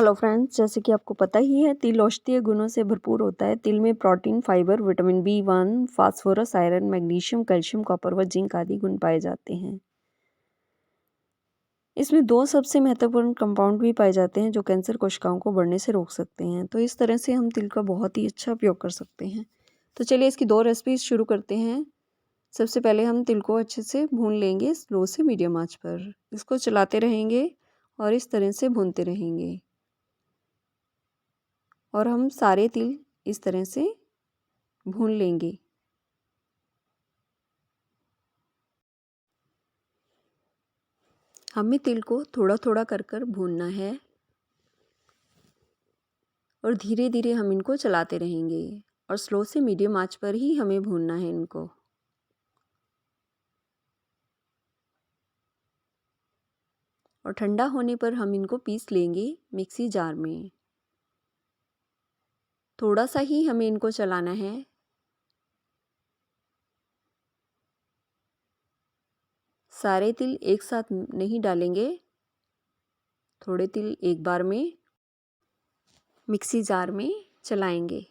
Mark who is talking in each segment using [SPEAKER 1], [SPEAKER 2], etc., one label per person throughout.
[SPEAKER 1] Hello friends, जैसे कि आपको पता ही है तिल औषधीय गुणों से भरपूर होता है। तिल में protein, fibre, vitamin B1, phosphorus, iron, magnesium, calcium, copper व जिंक आदि गुण पाए जाते हैं। इसमें दो सबसे महत्वपूर्ण कंपाउंड भी पाए जाते हैं जो कैंसर कोशिकाओं को बढ़ने से रोक सकते हैं। तो इस तरह से हम तिल का बहुत ही अच्छा उपयोग कर सकते हैं। तो चलिए इसकी दो रेसिपीज शुरू करते हैं। सबसे पहले हम तिल को अच्छे से भून लेंगे स्लो से मीडियम आंच पर। इसको चलाते रहेंगे और इस तरह से भूनते रहेंगे और हम सारे तिल इस तरह से भून लेंगे। हमें तिल को थोड़ा थोड़ा कर कर भूनना है और धीरे धीरे हम इनको चलाते रहेंगे और स्लो से मीडियम आंच पर ही हमें भूनना है इनको। और ठंडा होने पर हम इनको पीस लेंगे मिक्सी जार में। थोड़ा सा ही हमें इनको चलाना है। सारे तिल एक साथ नहीं डालेंगे, थोड़े तिल एक बार में मिक्सी जार में चलाएंगे।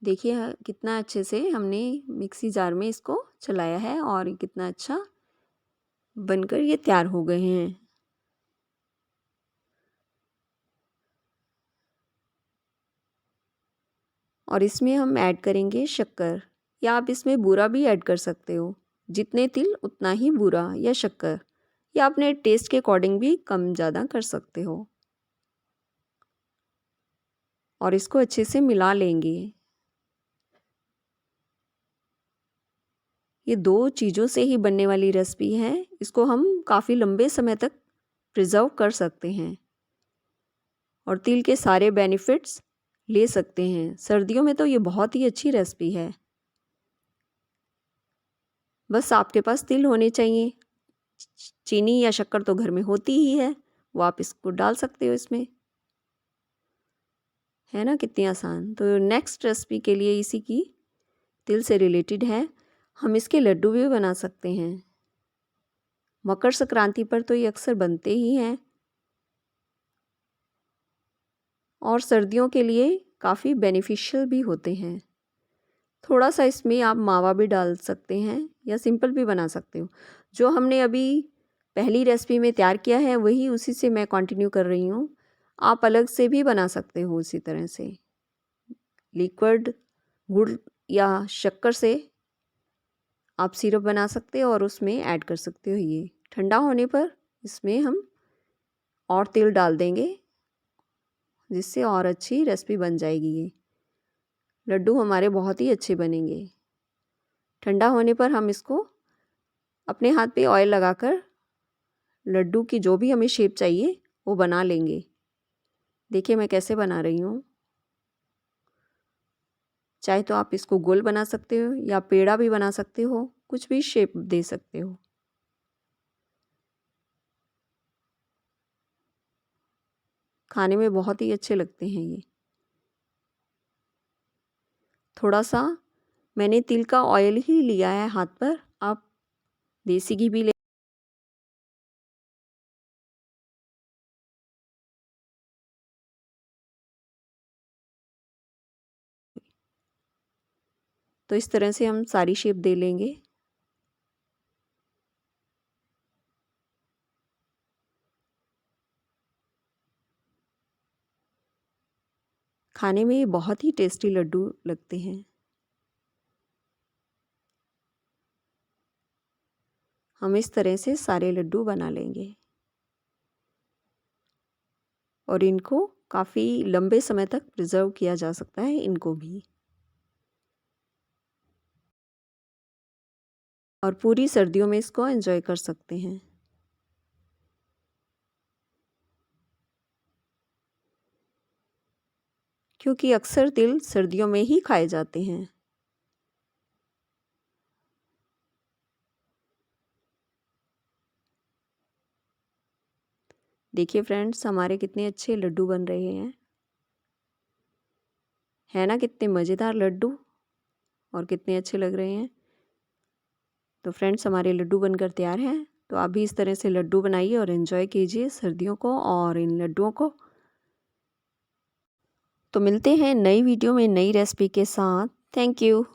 [SPEAKER 1] देखिए कितना अच्छे से हमने मिक्सी जार में इसको चलाया है और कितना अच्छा बनकर ये तैयार हो गए हैं। और इसमें हम ऐड करेंगे शक्कर, या आप इसमें बूरा भी ऐड कर सकते हो। जितने तिल उतना ही बूरा या शक्कर, या अपने टेस्ट के अकॉर्डिंग भी कम ज़्यादा कर सकते हो। और इसको अच्छे से मिला लेंगे। ये दो चीज़ों से ही बनने वाली रेसिपी है। इसको हम काफ़ी लंबे समय तक प्रिजर्व कर सकते हैं और तिल के सारे बेनिफिट्स ले सकते हैं। सर्दियों में तो ये बहुत ही अच्छी रेसिपी है। बस आपके पास तिल होने चाहिए। चीनी या शक्कर तो घर में होती ही है, वो आप इसको डाल सकते हो इसमें। है ना कितनी आसान। तो नेक्स्ट रेसिपी के लिए इसी की तिल से रिलेटेड है। हम इसके लड्डू भी बना सकते हैं। मकर संक्रांति पर तो ये अक्सर बनते ही हैं और सर्दियों के लिए काफ़ी बेनिफिशियल भी होते हैं। थोड़ा सा इसमें आप मावा भी डाल सकते हैं या सिंपल भी बना सकते हो। जो हमने अभी पहली रेसिपी में तैयार किया है वही उसी से मैं कंटिन्यू कर रही हूँ। आप अलग से भी बना सकते हो उसी तरह से। लिक्विड गुड़ या शक्कर से आप सिरप बना सकते हो और उसमें ऐड कर सकते हो। ये ठंडा होने पर इसमें हम और तिल डाल देंगे जिससे और अच्छी रेसिपी बन जाएगी। ये लड्डू हमारे बहुत ही अच्छे बनेंगे। ठंडा होने पर हम इसको अपने हाथ पे ऑयल लगाकर लड्डू की जो भी हमें शेप चाहिए वो बना लेंगे। देखिए मैं कैसे बना रही हूँ। चाहे तो आप इसको गोल बना सकते हो या पेड़ा भी बना सकते हो, कुछ भी शेप दे सकते हो। खाने में बहुत ही अच्छे लगते हैं ये। थोड़ा सा मैंने तिल का ऑयल ही लिया है हाथ पर, आप देसी घी भी ले। तो इस तरह से हम सारी शेप दे लेंगे। खाने में ये बहुत ही टेस्टी लड्डू लगते हैं। हम इस तरह से सारे लड्डू बना लेंगे और इनको काफ़ी लंबे समय तक प्रिजर्व किया जा सकता है इनको भी। और पूरी सर्दियों में इसको एंजॉय कर सकते हैं। क्योंकि अक्सर तिल सर्दियों में ही खाए जाते हैं। देखिए फ्रेंड्स हमारे कितने अच्छे लड्डू बन रहे हैं। है ना कितने मज़ेदार लड्डू और कितने अच्छे लग रहे हैं। तो फ्रेंड्स हमारे लड्डू बनकर तैयार हैं। तो आप भी इस तरह से लड्डू बनाइए और एंजॉय कीजिए सर्दियों को और इन लड्डुओं को। तो मिलते हैं नई वीडियो में नई रेसिपी के साथ। Thank you.